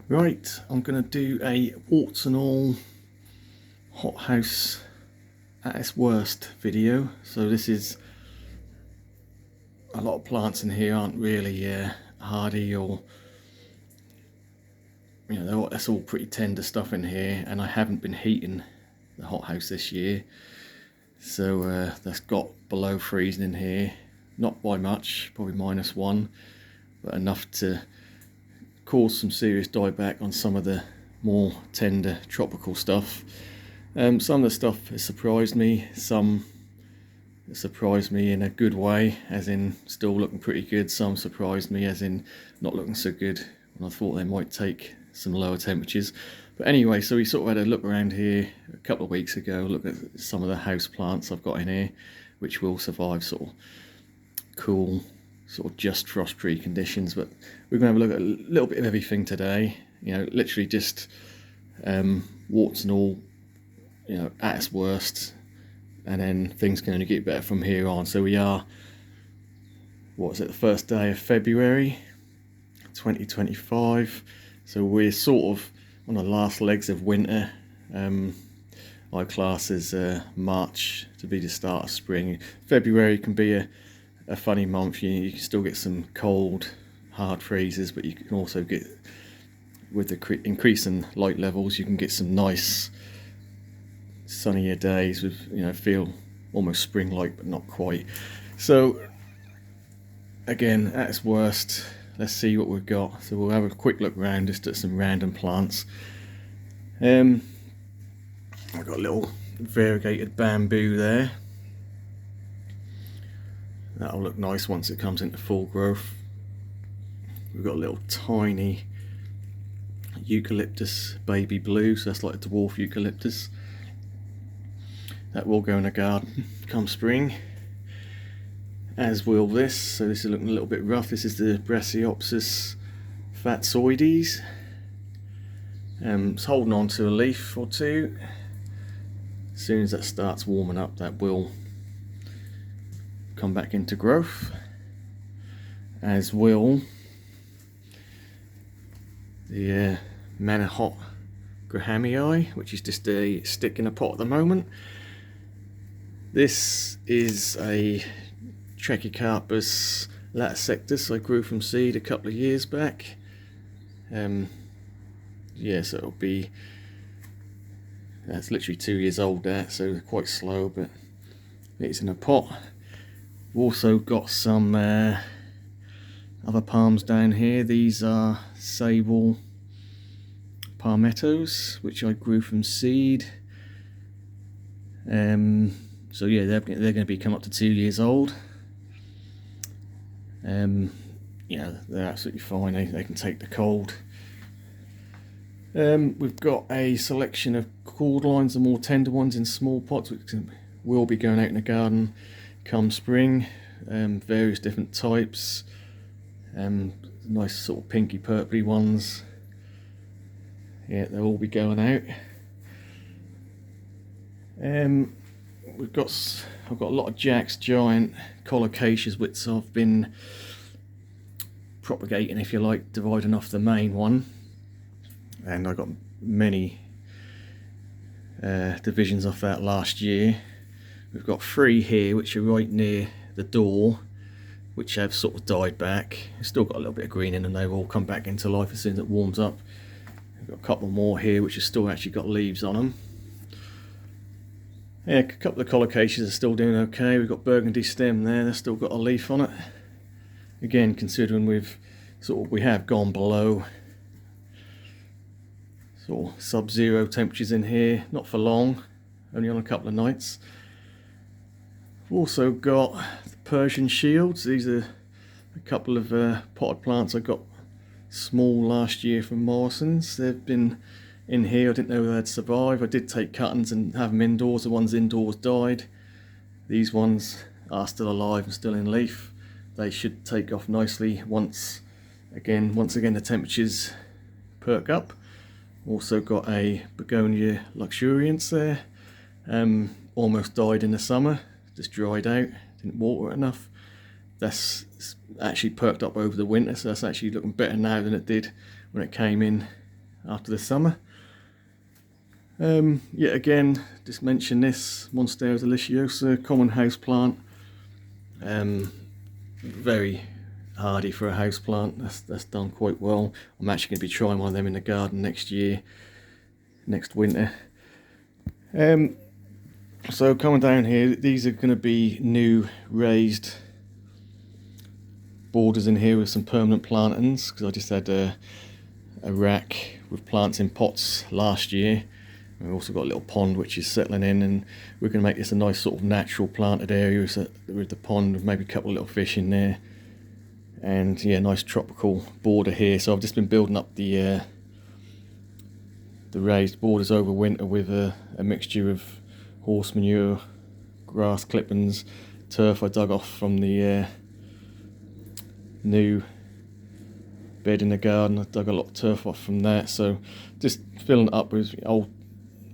Right, I'm going to do a warts and all hothouse at its worst video. So this is, a lot of plants in here aren't really hardy, or that's all pretty tender stuff in here, and I haven't been heating the hothouse this year, so that's got below freezing in here. Not by much, probably -1, but enough to cause some serious dieback on some of the more tender tropical stuff. Some of the stuff has surprised me, some surprised me in a good way, as in still looking pretty good. Some surprised me as in not looking so good, and I thought they might take some lower temperatures. But anyway, so we sort of had a look around here a couple of weeks ago, look at some of the house plants I've got in here which will survive sort of cool, sort of just frost-free conditions. But we're going to have a look at a little bit of everything today, literally just warts and all, at its worst, and then things can only get better from here on. So we are, the first day of February 2025, so we're sort of on the last legs of winter. I class as March to be the start of spring. February can be a funny month. You can still get some cold, hard freezes, but you can also get, with the increase in light levels, you can get some nice sunnier days with, feel almost spring-like but not quite. So again, at its worst, let's see what we've got. So we'll have a quick look around just at some random plants. I've got a little variegated bamboo there. That'll look nice once it comes into full growth. We've got a little tiny eucalyptus baby blue, so that's like a dwarf eucalyptus. That will go in a garden come spring, as will this. So this is looking a little bit rough. This is the Brassioopsis fatsoides. It's holding on to a leaf or two. As soon as that starts warming up, that will come back into growth, as will the Manihot grahamii, which is just a stick in a pot at the moment. This is a Trachycarpus latisectus I grew from seed a couple of years back. So it'll be, that's literally 2 years old there, so quite slow, but it's in a pot. We've also got some other palms down here. These are sable palmettos, which I grew from seed. So yeah, they're going to be come up to 2 years old. They're absolutely fine. They can take the cold. We've got a selection of cordlines, the more tender ones, in small pots, which will be going out in the garden come spring. Various different types. Nice sort of pinky purpley ones. Yeah, they'll all be going out. I've got a lot of Jack's giant Colocasias, which I've been propagating, if you like, dividing off the main one. And I got many divisions off that last year. We've got 3 here which are right near the door, which have sort of died back. Still got a little bit of green in them. They've all come back into life as soon as it warms up. We've got a couple more here which have still actually got leaves on them. Yeah, a couple of Colocasias are still doing okay. We've got burgundy stem there, they've still got a leaf on it. Again, considering we have gone below sort of sub-zero temperatures in here, not for long, only on a couple of nights. We've also got the Persian shields. These are a couple of potted plants I got small last year from Morrison's. They've been in here. I didn't know they'd survive. I did take cuttings and have them indoors. The ones indoors died. These ones are still alive and still in leaf. They should take off nicely once again the temperatures perk up. Also got a Begonia luxurians there. Almost died in the summer, just dried out, didn't water it enough. That's actually perked up over the winter, so that's actually looking better now than it did when it came in after the summer. Yet again, just mention this Monstera deliciosa, common house plant. Very hardy for a house plant. That's done quite well. I'm actually going to be trying one of them in the garden next winter. So coming down here, these are going to be new raised borders in here with some permanent plantings, because I just had a rack with plants in pots last year. We've also got a little pond which is settling in, and we're going to make this a nice sort of natural planted area with the pond, with maybe a couple of little fish in there, and yeah, nice tropical border here. So I've just been building up the raised borders over winter with a mixture of horse manure, grass clippings, turf I dug off from the new bed in the garden. I dug a lot of turf off from that, so just filling it up with old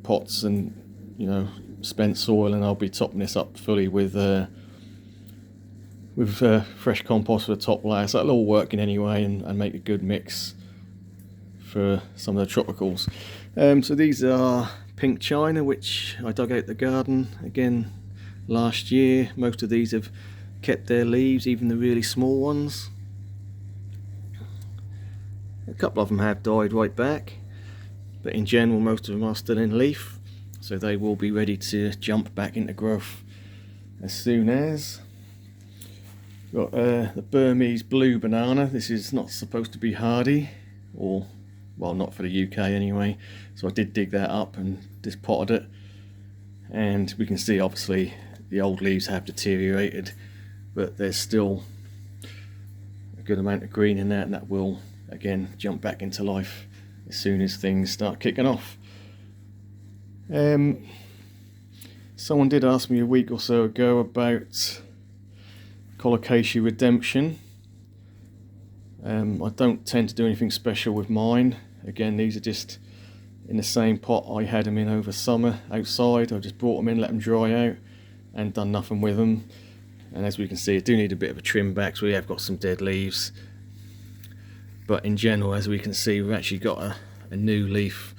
pots and, you know, spent soil, and I'll be topping this up fully with fresh compost for the top layer. So that'll all work in anyway, and make a good mix for some of the tropicals. So these are pink china, which I dug out the garden again last year. Most of these have kept their leaves, even the really small ones. A couple of them have died right back, but in general most of them are still in leaf, so they will be ready to jump back into growth as soon as. Got the Burmese blue banana. This is not supposed to be hardy, or well, not for the UK anyway, so I did dig that up and just potted it, and we can see obviously the old leaves have deteriorated, but there's still a good amount of green in that, and that will again jump back into life as soon as things start kicking off. Someone did ask me a week or so ago about Colocasia redemption. I don't tend to do anything special with mine. Again, these are just in the same pot I had them in over summer outside. I just brought them in, let them dry out, and done nothing with them. And as we can see, I do need a bit of a trim back, so we have got some dead leaves. But in general, as we can see, we've actually got a new leaf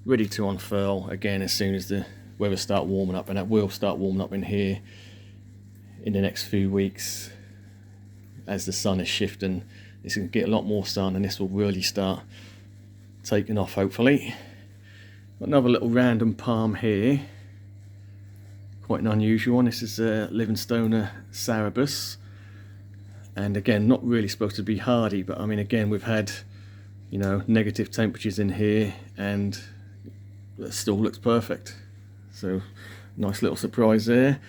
ready to unfurl again as soon as the weather start warming up, and that will start warming up in here in the next few weeks as the sun is shifting. It's going to get a lot more sun, and this will really start taking off, hopefully. Got another little random palm here, quite an unusual one. This is a Livingstoner Sarabus, and again, not really supposed to be hardy, but I mean, again, we've had, you know, negative temperatures in here, and it still looks perfect. So nice little surprise there.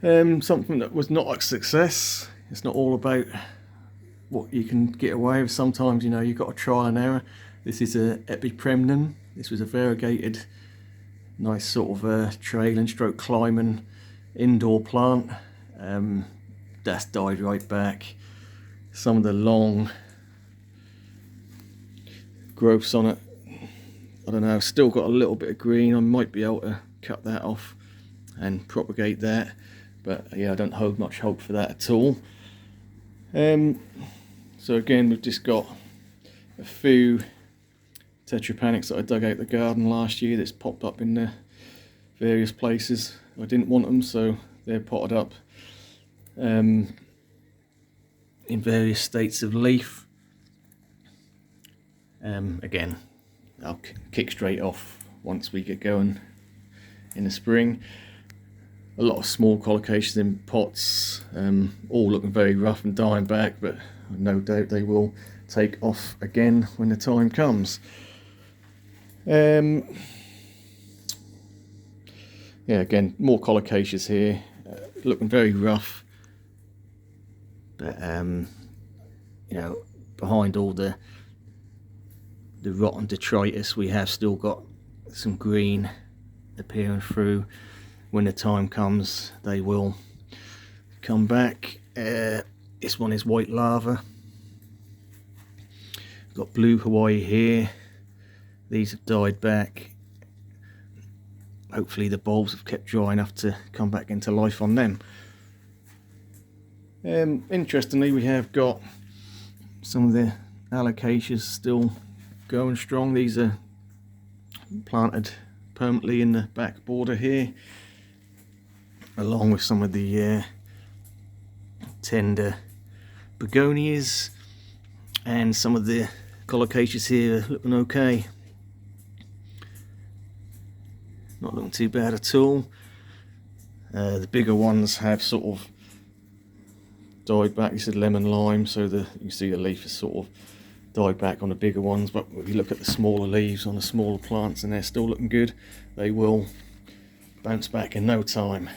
Something that was not a success. It's not all about what you can get away with. Sometimes, you know, you've got to trial and error. This is a Epipremnum. This was a variegated, nice sort of trailing stroke climbing indoor plant. That's died right back. Some of the long growths on it, I don't know, still got a little bit of green. I might be able to cut that off and propagate that, but yeah, I don't hold much hope for that at all. So again, we've just got a few tetrapanics that I dug out the garden last year that's popped up in the various places. I didn't want them, so they're potted up in various states of leaf. Again, I'll kick straight off once we get going in the spring. A lot of small collocations in pots, all looking very rough and dying back, but no doubt they will take off again when the time comes. Yeah, again, more collocaceas here, looking very rough, but you know, behind all the rotten detritus, we have still got some green appearing through. When the time comes, they will come back. This one is white lava. Got blue Hawaii here. These have died back. Hopefully the bulbs have kept dry enough to come back into life on them. Interestingly, we have got some of the alocasias still going strong. These are planted permanently in the back border here, along with some of the tender begonias, and some of the colocasias here are looking okay. Not looking too bad at all. The bigger ones have sort of died back. This is lemon lime, so you can see the leaf has sort of died back on the bigger ones, but if you look at the smaller leaves on the smaller plants and they're still looking good, they will bounce back in no time.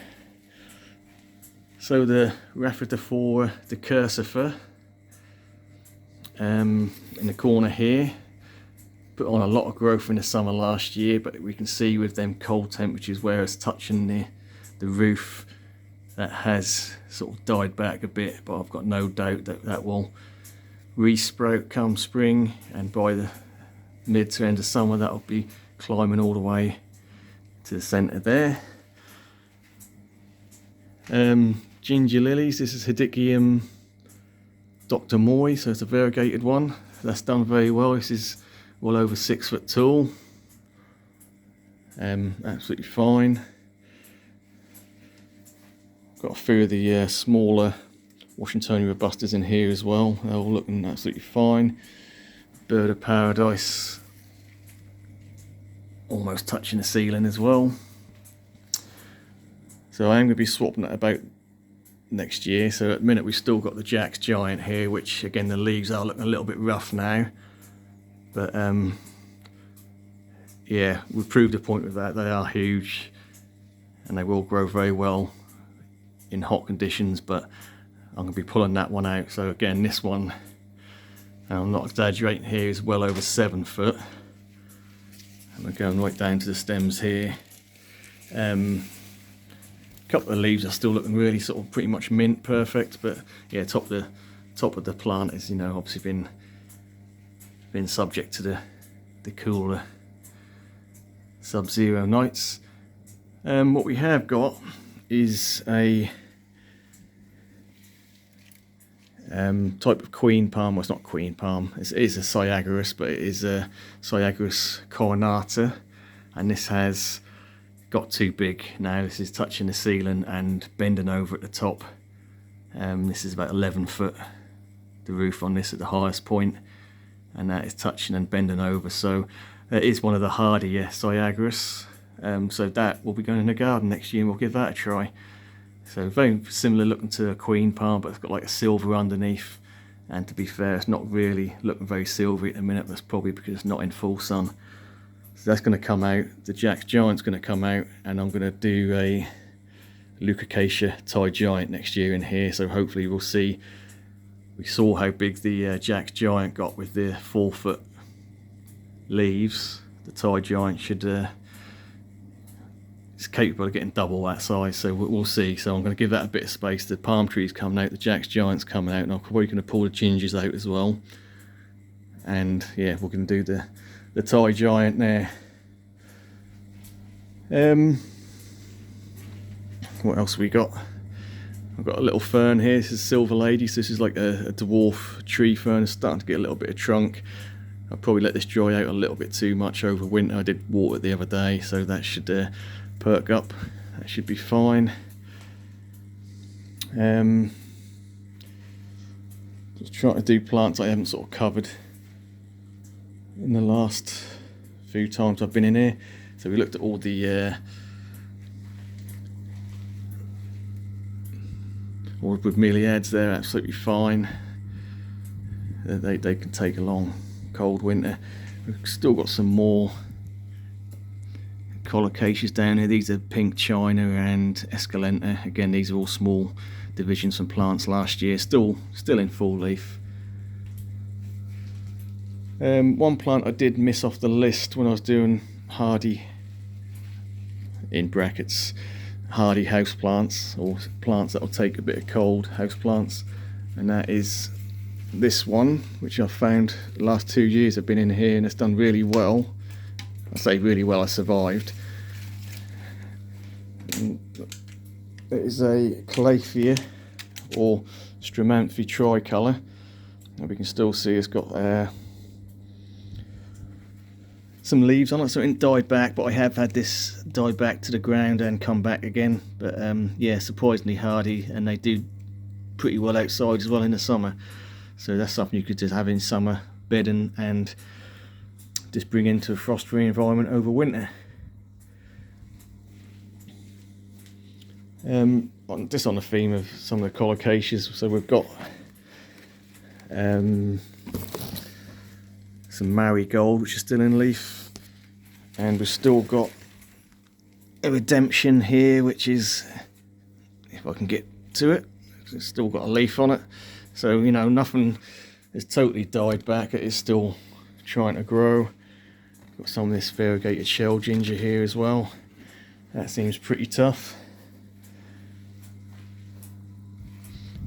So the Rhaphidophora decursifer in the corner here put on a lot of growth in the summer last year, but we can see with them cold temperatures where it's touching the roof, that has sort of died back a bit, but I've got no doubt that that will re-sprout come spring, and by the mid to end of summer that'll be climbing all the way to the centre there. Ginger lilies, this is Hedychium Dr. Moy, so it's a variegated one. That's done very well. This is well over 6 foot tall. Absolutely fine. Got a few of the smaller Washingtonian robustas in here as well. They're all looking absolutely fine. Bird of paradise almost touching the ceiling as well. So I am going to be swapping that about next year. So at the minute we've still got the Jack's Giant here, which again the leaves are looking a little bit rough now, but yeah, we've proved the point with that. They are huge and they will grow very well in hot conditions, but I'm going to be pulling that one out. So again, this one, and I'm not exaggerating here, is well over 7 foot. And we're going right down to the stems here. Couple of leaves are still looking really sort of pretty much mint perfect, but yeah, top of the plant is, you know, obviously been subject to the cooler sub-zero nights. What we have got is a type of queen palm. Well, it's not queen palm, it is a Cyagarus, but it is a Cyagarus coronata, and this has got too big now. This is touching the ceiling and bending over at the top. This is about 11 foot, the roof on this at the highest point, and that is touching and bending over. So it is one of the hardier Cyagarus. So that will be going in the garden next year, and we'll give that a try. So very similar looking to a queen palm, but it's got like a silver underneath, and to be fair, it's not really looking very silvery at the minute. That's probably because it's not in full sun. So that's going to come out. The Jack's Giant's going to come out, and I'm going to do a Colocasia Thai Giant next year in here. So hopefully we'll see. We saw how big the Jack's Giant got with the 4 foot leaves. The Thai Giant should it's capable of getting double that size, so we'll see. So I'm going to give that a bit of space. The palm tree's coming out, the Jack's Giant's coming out, and I'm probably going to pull the gingers out as well. And yeah, we're going to do the Thai Giant there. What else we got? I've got a little fern here. This is Silver Lady. So this is like a dwarf tree fern. It's starting to get a little bit of trunk. I'll probably let this dry out a little bit too much over winter. I did water it the other day, so that should perk up. That should be fine. Just trying to do plants I haven't sort of covered in the last few times I've been in here. So we looked at all the or with meliads, they're absolutely fine. They can take a long cold winter. We've still got some more Colocasias down here. These are Pink China and Escalenta. Again, these are all small divisions from plants last year, still in full leaf. One plant I did miss off the list when I was doing hardy, in brackets, hardy house plants, or plants that will take a bit of cold, house plants, and that is this one, which I've found the last 2 years I've been in here, and it's done really well. I say really well, I survived. And it is a Calathea, or Stramanthe tricolour, and we can still see it's got some leaves on it, so it died back, but I have had this die back to the ground and come back again. But yeah, surprisingly hardy, and they do pretty well outside as well in the summer. So that's something you could just have in summer bedding and just bring into a frost-free environment over winter. Just on the theme of some of the Colocasias, so we've got some marigold which is still in leaf, and we've still got a redemption here, which is, if I can get to it, it's still got a leaf on it. So you know, nothing has totally died back, it is still trying to grow. Got some of this variegated shell ginger here as well, that seems pretty tough.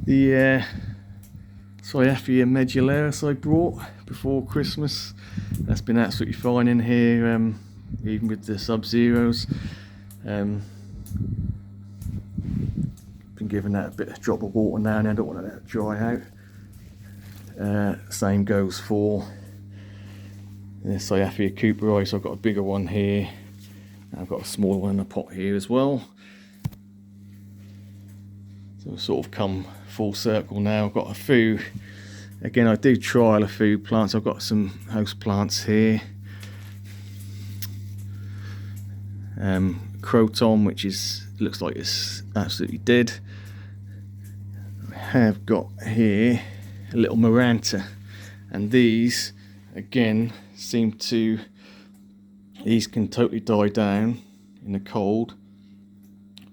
The Cyathea medullaris I brought before Christmas, that's been absolutely fine in here, even with the sub-zeros. Been giving that a bit of drop of water now and I don't want to let it dry out. Same goes for the Cyathea cooperi, so I've got a bigger one here, and I've got a smaller one in the pot here as well. So we've sort of come full circle now. I've got a few, again I do trial a few plants. I've got some house plants here. Croton, which is, looks like it's absolutely dead. I have got here a little Maranta, and these again seem to, these can totally die down in the cold,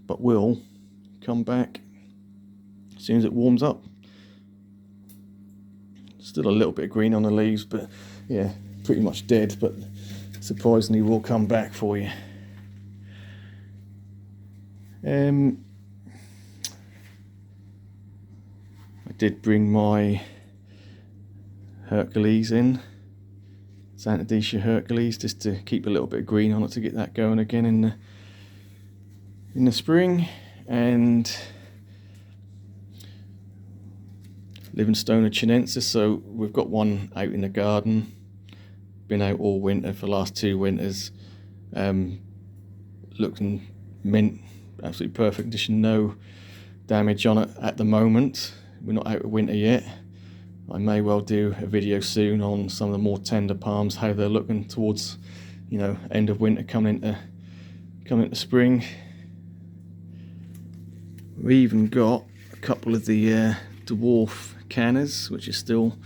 but will come back as soon as it warms up. Still a little bit of green on the leaves, but yeah, pretty much dead, but surprisingly will come back for you. I did bring my Hercules in, Xanthodecia Hercules, just to keep a little bit of green on it to get that going again in the spring. And Livingstone chinensis, so we've got one out in the garden, been out all winter for the last 2 winters, looking mint, absolutely perfect condition, no damage on it at the moment. We're not out of winter yet. I may well do a video soon on some of the more tender palms, how they're looking towards, you know, end of winter, coming into spring. We even got a couple of the dwarf cannas, which is still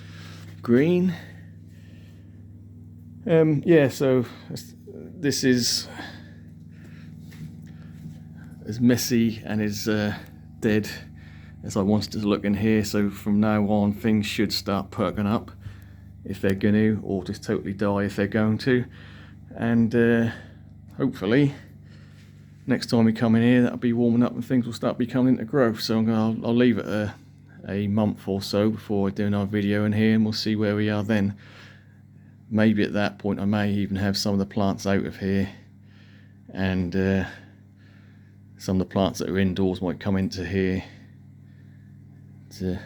green. Yeah, so this is as messy and as dead as I wanted to look in here. So from now on, things should start perking up if they're going to, or just totally die if they're going to. And hopefully next time we come in here, that'll be warming up and things will start becoming into growth. So I'll leave it a month or so before I do another video in here, and we'll see where we are then. Maybe at that point I may even have some of the plants out of here, and some of the plants that are indoors might come into here to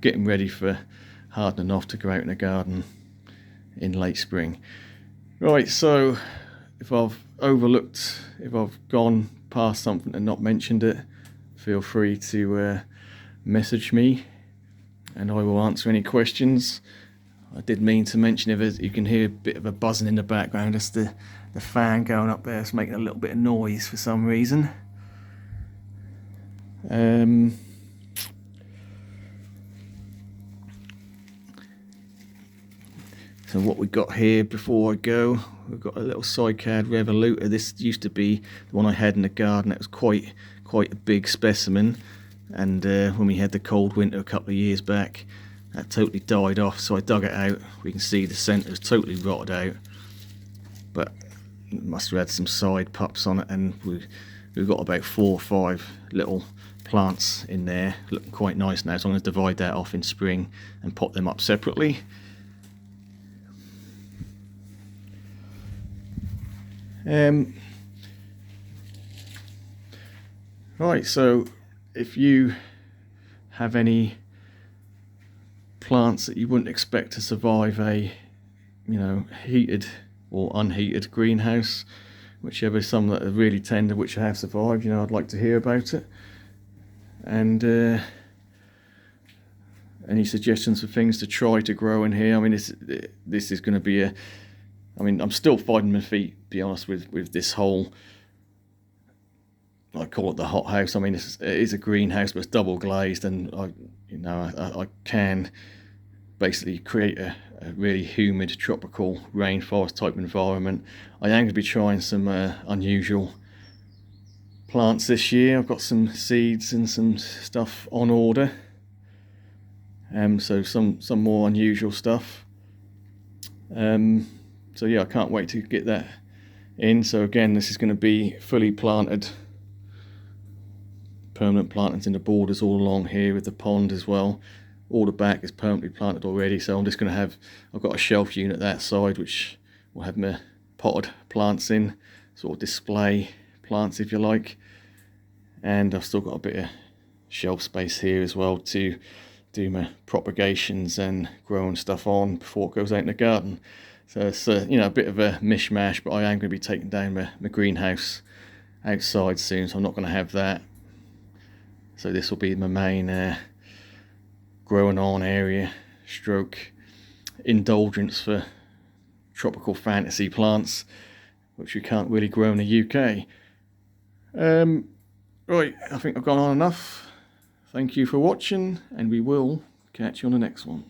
get them ready for hardening off to go out in the garden in late spring. Right, so if I've overlooked, if I've gone past something and not mentioned it, feel free to message me and I will answer any questions. I did mean to mention, if you can hear a bit of a buzzing in the background, that's the fan going up there. It's making a little bit of noise for some reason. So what we got here before I go, we've got a little cycad revoluta. This used to be the one I had in the garden. It was quite a big specimen, and when we had the cold winter a couple of years back, that totally died off, so I dug it out. We can see the centre's totally rotted out, but it must have had some side pups on it, and we've got about 4 or 5 little plants in there looking quite nice now. So I'm going to divide that off in spring and pot them up separately. Right, so if you have any plants that you wouldn't expect to survive a heated or unheated greenhouse, whichever. Some that are really tender, which have survived, you know, I'd like to hear about it. And any suggestions for things to try to grow in here? I mean, this is going to be a, I mean, I'm still finding my feet, to be honest, with this whole, I call it the hothouse. I mean, it is a greenhouse, but it's double glazed, and I can basically create a really humid tropical rainforest type environment. I am going to be trying some unusual plants this year. I've got some seeds and some stuff on order. So some more unusual stuff. So yeah, I can't wait to get that in. So again, this is going to be fully planted, permanent plantings in the borders all along here with the pond as well. All the back is permanently planted already, so I'm just going to have, I've got a shelf unit that side which will have my potted plants in, sort of display plants if you like. And I've still got a bit of shelf space here as well to do my propagations and growing stuff on before it goes out in the garden. So it's you know, a bit of a mishmash, but I am going to be taking down my greenhouse outside soon, so I'm not going to have that. So this will be my main growing on area stroke indulgence for tropical fantasy plants, which you can't really grow in the UK. Right, I think I've gone on enough. Thank you for watching, and we will catch you on the next one.